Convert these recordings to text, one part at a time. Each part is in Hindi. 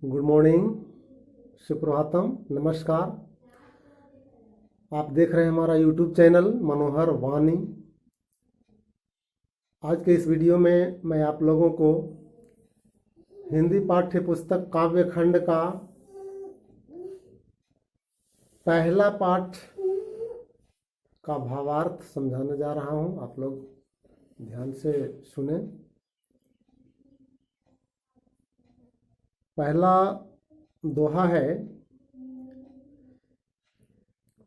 गुड मॉर्निंग, सुप्रभातम, नमस्कार। आप देख रहे हैं हमारा यूट्यूब चैनल मनोहर वाणी। आज के इस वीडियो में मैं आप लोगों को हिंदी पाठ्य पुस्तक काव्य खंड का पहला पाठ का भावार्थ समझाने जा रहा हूं। आप लोग ध्यान से सुने। पहला दोहा है,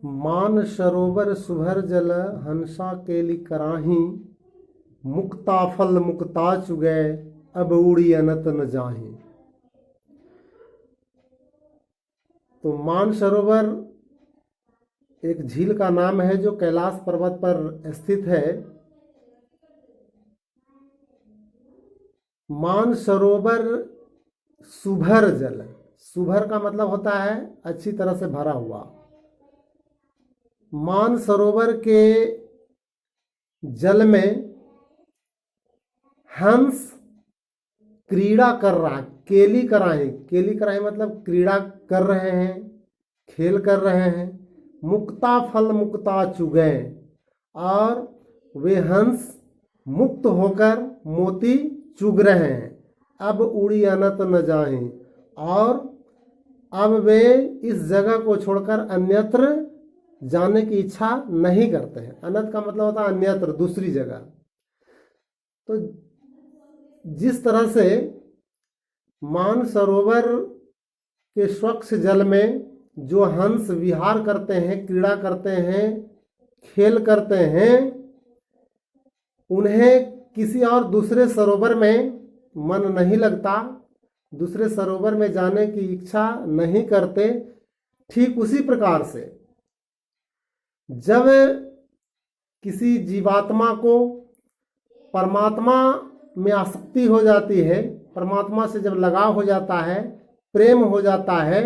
मान सरोवर सुभर जल हंसा केली कराही, मुक्ता फल मुक्ता चुगै अब उड़ी अनत न जाही। तो मान सरोवर एक झील का नाम है जो कैलाश पर्वत पर स्थित है। मान सरोवर सुभर जल, सुभर का मतलब होता है अच्छी तरह से भरा हुआ। मान सरोवर के जल में हंस क्रीड़ा कर रहा, केली कराही, केली कराही मतलब क्रीड़ा कर रहे हैं, खेल कर रहे हैं। मुक्ता फल मुक्ता चुगै, और वे हंस मुक्त होकर मोती चुग रहे हैं। अब उड़ी अनत न जाएं, और अब वे इस जगह को छोड़कर अन्यत्र जाने की इच्छा नहीं करते हैं। अनत का मतलब होता है अन्यत्र, दूसरी जगह। तो जिस तरह से मान सरोवर के स्वच्छ जल में जो हंस विहार करते हैं, क्रीड़ा करते हैं, खेल करते हैं, उन्हें किसी और दूसरे सरोवर में मन नहीं लगता, दूसरे सरोवर में जाने की इच्छा नहीं करते। ठीक उसी प्रकार से जब किसी जीवात्मा को परमात्मा में आसक्ति हो जाती है, परमात्मा से जब लगाव हो जाता है, प्रेम हो जाता है,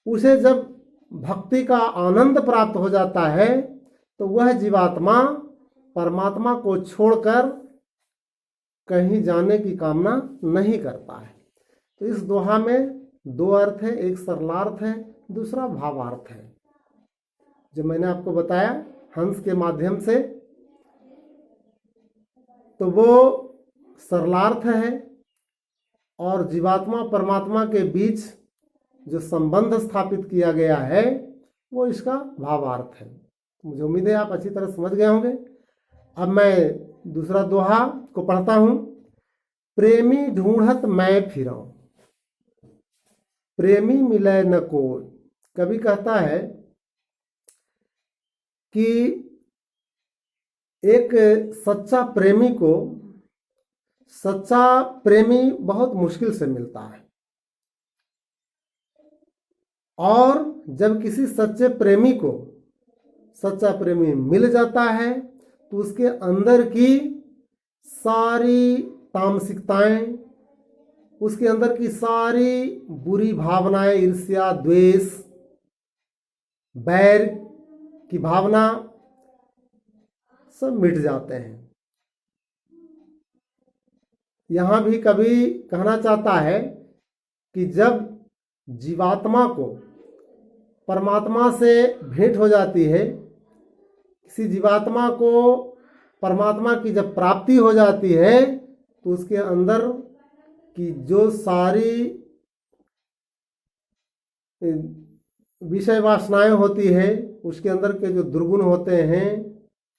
उसे जब भक्ति का आनंद प्राप्त हो जाता है, तो वह जीवात्मा परमात्मा को छोड़कर कहीं जाने की कामना नहीं करता है। तो इस दोहा में दो अर्थ है, एक सरलार्थ है, दूसरा भावार्थ है। जो मैंने आपको बताया हंस के माध्यम से, तो वो सरलार्थ है, और जीवात्मा परमात्मा के बीच जो संबंध स्थापित किया गया है वो इसका भावार्थ है। मुझे उम्मीद है आप अच्छी तरह समझ गए होंगे। अब मैं दूसरा दोहा को पढ़ता हूं। प्रेमी ढूंढत मैं फिरां, प्रेमी मिले न कोई। कवि कहता है कि एक सच्चा प्रेमी को सच्चा प्रेमी बहुत मुश्किल से मिलता है, और जब किसी सच्चे प्रेमी को सच्चा प्रेमी मिल जाता है तो उसके अंदर की सारी तामसिकताएं, उसके अंदर की सारी बुरी भावनाएं, ईर्ष्या, द्वेष, बैर की भावना सब मिट जाते हैं। यहां भी कवि कहना चाहता है कि जब जीवात्मा को परमात्मा से भेंट हो जाती है, किसी जीवात्मा को परमात्मा की जब प्राप्ति हो जाती है, तो उसके अंदर की जो सारी विषय वासनाएं होती है, उसके अंदर के जो दुर्गुण होते हैं,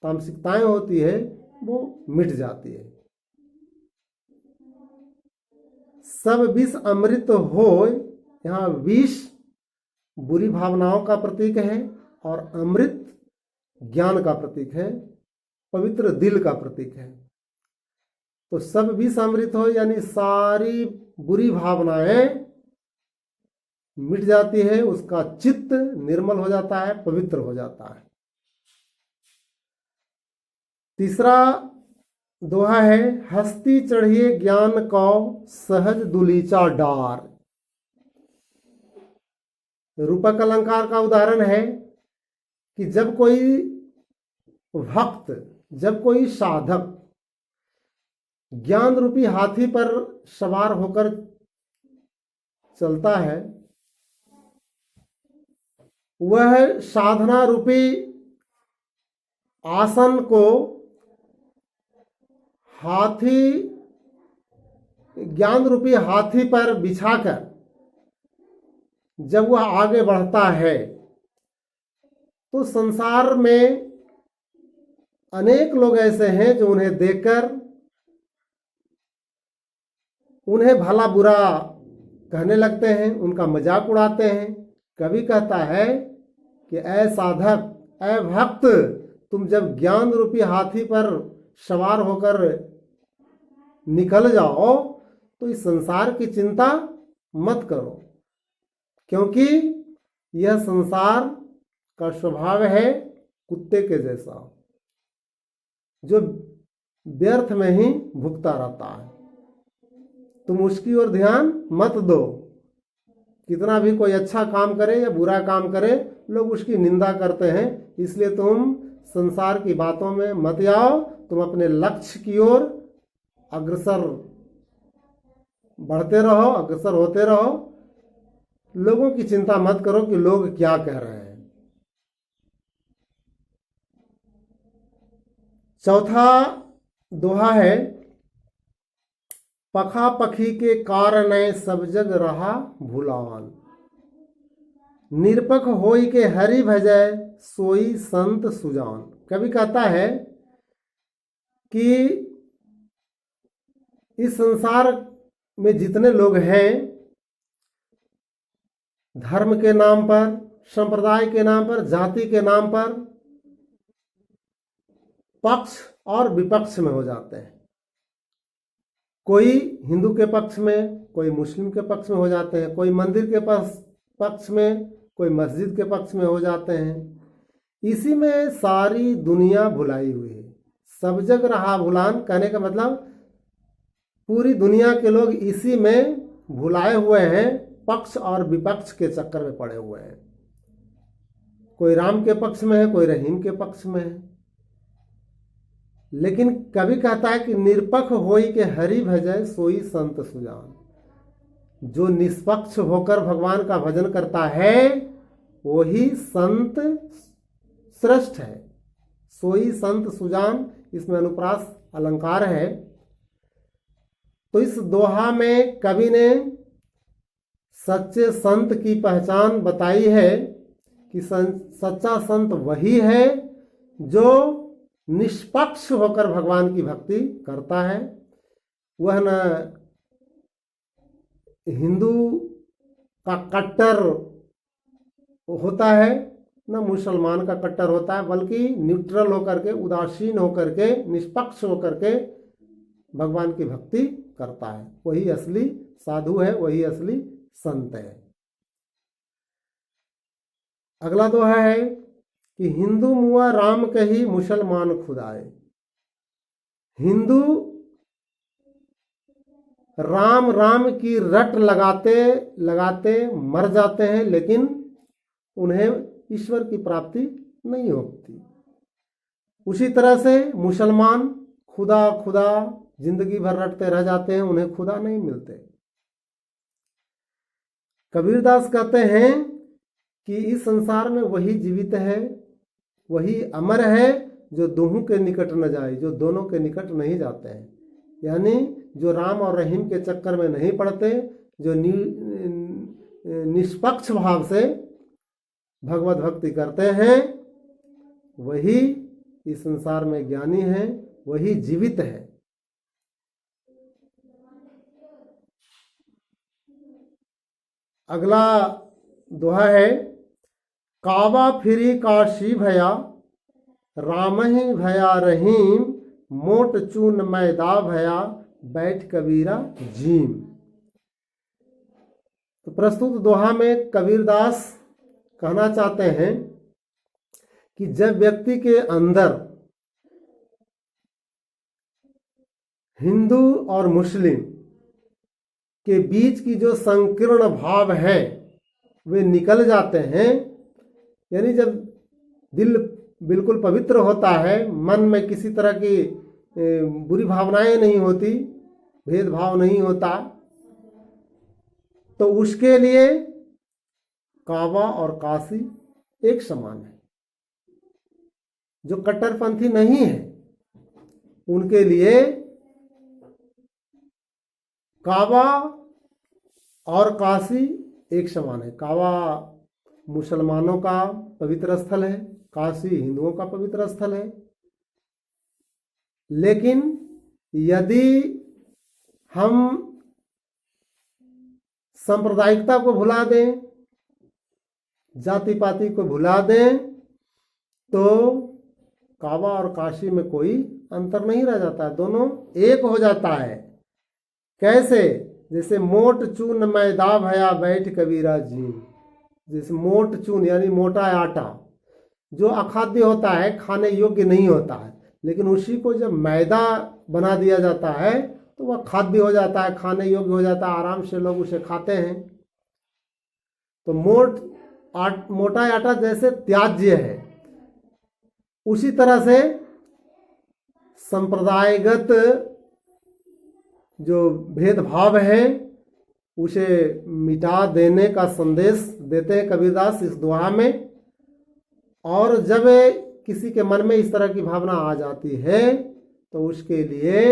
तामसिकताएं होती है, वो मिट जाती है। सब विष अमृत हो, यहाँ विष बुरी भावनाओं का प्रतीक है, और अमृत ज्ञान का प्रतीक है, पवित्र दिल का प्रतीक है। तो सब विष अमृत हो यानी सारी बुरी भावनाएं मिट जाती है, उसका चित्त निर्मल हो जाता है, पवित्र हो जाता है। तीसरा दोहा है, हस्ती चढ़िए ज्ञान कौ सहज दुलीचा डार। रूपक अलंकार का उदाहरण है कि जब कोई भक्त, जब कोई साधक ज्ञान रूपी हाथी पर सवार होकर चलता है वह साधना रूपी आसन को हाथी, ज्ञान रूपी हाथी पर बिछाकर जब वह आगे बढ़ता है तो संसार में अनेक लोग ऐसे हैं जो उन्हें देखकर उन्हें भला बुरा कहने लगते हैं, उनका मजाक उड़ाते हैं। कवि कहता है कि ऐ साधक, ऐ भक्त, तुम जब ज्ञान रूपी हाथी पर सवार होकर निकल जाओ तो इस संसार की चिंता मत करो, क्योंकि यह संसार का स्वभाव है कुत्ते के जैसा, जो व्यर्थ में ही भुगता रहता है। तुम उसकी ओर ध्यान मत दो। कितना भी कोई अच्छा काम करे या बुरा काम करे, लोग उसकी निंदा करते हैं, इसलिए तुम संसार की बातों में मत आओ। तुम अपने लक्ष्य की ओर अग्रसर बढ़ते रहो, अग्रसर होते रहो। लोगों की चिंता मत करो कि लोग क्या कह रहे हैं। चौथा दोहा है, पखा पखी के कारण सब जग रहा भुलावन, निरपख होई के हरि भजय सोई संत सुजान। कवि कहता है कि इस संसार में जितने लोग हैं, धर्म के नाम पर, संप्रदाय के नाम पर, जाति के नाम पर पक्ष और विपक्ष में हो जाते हैं। कोई हिंदू के पक्ष में, कोई मुस्लिम के पक्ष में हो जाते हैं, कोई मंदिर के पक्ष में, कोई मस्जिद के पक्ष में हो जाते हैं। इसी में सारी दुनिया भुलाई हुई है। सब जग रहा भुलान कहने का मतलब पूरी दुनिया के लोग इसी में भुलाए हुए हैं, पक्ष और विपक्ष के चक्कर में पड़े हुए हैं। कोई राम के पक्ष में है, कोई रहीम के पक्ष में है। लेकिन कवि कहता है कि निरपख होई के हरि भजय सोई संत सुजान। जो निष्पक्ष होकर भगवान का भजन करता है वही संत श्रेष्ठ है। सोई संत सुजान, इसमें अनुप्रास अलंकार है। तो इस दोहा में कवि ने सच्चे संत की पहचान बताई है कि सच्चा संत वही है जो निष्पक्ष होकर भगवान की भक्ति करता है। वह न हिंदू का कट्टर होता है, न मुसलमान का कट्टर होता है, बल्कि न्यूट्रल होकर के, उदासीन होकर के, निष्पक्ष होकर के भगवान की भक्ति करता है। वही असली साधु है, वही असली संत है। अगला दोहा है कि हिंदू मुआ राम कही मुसलमान खुदाए। हिंदू राम राम की रट लगाते लगाते मर जाते हैं, लेकिन उन्हें ईश्वर की प्राप्ति नहीं होती। उसी तरह से मुसलमान खुदा खुदा जिंदगी भर रटते रह जाते हैं, उन्हें खुदा नहीं मिलते। कबीरदास कहते हैं कि इस संसार में वही जीवित है, वही अमर है जो दोनों के निकट न जाए, जो दोनों के निकट नहीं जाते हैं। यानी जो राम और रहीम के चक्कर में नहीं पड़ते, जो निष्पक्ष भाव से भगवत भक्ति करते हैं, वही इस संसार में ज्ञानी है, वही जीवित है। अगला दोहा है, काबा फिरी काशी भया राम ही भया रहीम, मोट चून मैदा भया बैठ कबीरा जीम। तो प्रस्तुत दोहा में कबीरदास कहना चाहते हैं कि जब व्यक्ति के अंदर हिंदू और मुस्लिम के बीच की जो संकीर्ण भाव है वे निकल जाते हैं, यानी जब दिल बिल्कुल पवित्र होता है, मन में किसी तरह की बुरी भावनाएं नहीं होती, भेदभाव नहीं होता, तो उसके लिए काबा और काशी एक समान है। जो कट्टरपंथी नहीं है उनके लिए काबा और काशी एक समान है। काबा मुसलमानों का पवित्र स्थल है, काशी हिंदुओं का पवित्र स्थल है। लेकिन यदि हम सांप्रदायिकता को भुला दें, जाति पाति को भुला दें, तो काबा और काशी में कोई अंतर नहीं रह जाता, दोनों एक हो जाता है। कैसे? जैसे मोट चून मैदा भया बैठ कबीरा जी। जैसे मोट चून यानी मोटा आटा जो अखाद्य होता है, खाने योग्य नहीं होता है, लेकिन उसी को जब मैदा बना दिया जाता है तो वह खाद्य हो जाता है, खाने योग्य हो जाता है, आराम से लोग उसे खाते हैं। तो मोटा आटा जैसे त्याज्य है, उसी तरह से संप्रदायगत जो भेदभाव है उसे मिटा देने का संदेश देते हैं कबीरदास इस दोहा में। और जब किसी के मन में इस तरह की भावना आ जाती है तो उसके लिए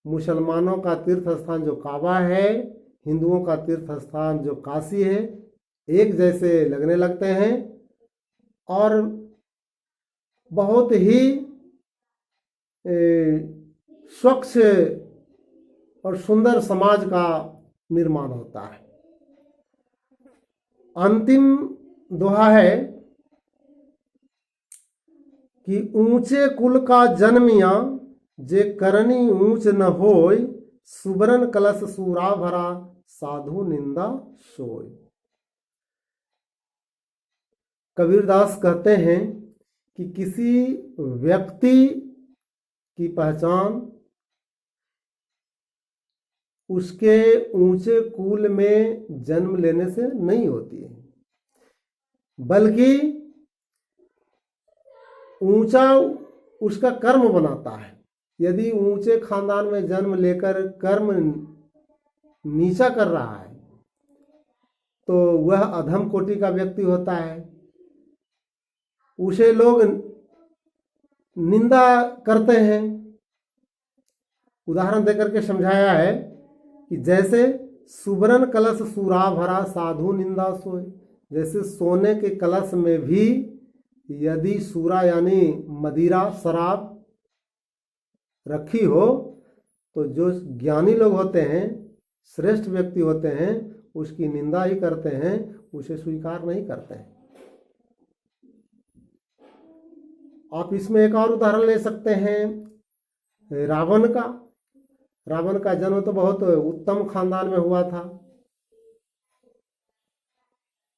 मुसलमानों का तीर्थ स्थान जो काबा है, हिंदुओं का तीर्थ स्थान जो काशी है, एक जैसे लगने लगते हैं और बहुत ही स्वच्छ और सुंदर समाज का निर्माण होता है। अंतिम दोहा है कि ऊंचे कुल का जन्मिया जे करनी ऊंच न होय, सुबरन कलश सूरा भरा साधु निंदा सोय। कबीरदास कहते हैं कि किसी व्यक्ति की पहचान उसके ऊंचे कुल में जन्म लेने से नहीं होती है, बल्कि ऊंचा उसका कर्म बनाता है। यदि ऊंचे खानदान में जन्म लेकर कर्म नीचा कर रहा है तो वह अधम कोटि का व्यक्ति होता है, उसे लोग निंदा करते हैं। उदाहरण देकर के समझाया है कि जैसे सुबरन कलश सूरा भरा साधु निंदा सोए। जैसे सोने के कलश में भी यदि सूरा यानी मदिरा शराब रखी हो तो जो ज्ञानी लोग होते हैं, श्रेष्ठ व्यक्ति होते हैं, उसकी निंदा ही करते हैं, उसे स्वीकार नहीं करते हैं। आप इसमें एक और उदाहरण ले सकते हैं रावण का। रावण का जन्म तो बहुत उत्तम खानदान में हुआ था।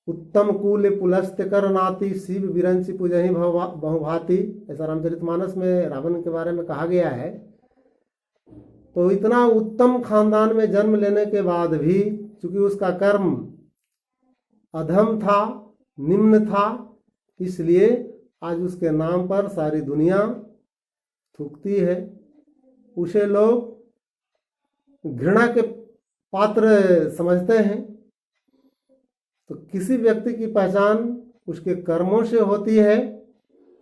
उत्तम कुल पुलस्त कर नाती, शिव बिरंची पूजहि बहुभाति, ऐसा रामचरितमानस में रावण के बारे में कहा गया है। तो इतना उत्तम खानदान में जन्म लेने के बाद भी चूंकि उसका कर्म अधम था, निम्न था, इसलिए आज उसके नाम पर सारी दुनिया थूकती है। उसे लोग घृणा के पात्र समझते हैं। तो किसी व्यक्ति की पहचान उसके कर्मों से होती है,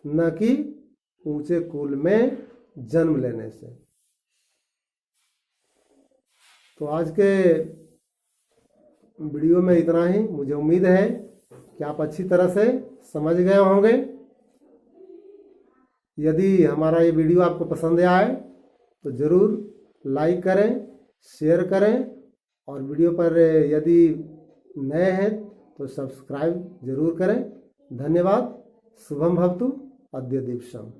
न कि ऊंचे कुल में जन्म लेने से। तो आज के वीडियो में इतना ही। मुझे उम्मीद है कि आप अच्छी तरह से समझ गए होंगे। यदि हमारा ये वीडियो आपको पसंद आए तो ज़रूर लाइक करें, शेयर करें, और वीडियो पर यदि नए हैं तो सब्सक्राइब जरूर करें। धन्यवाद। शुभम भवतु। अद्य दीप्सम।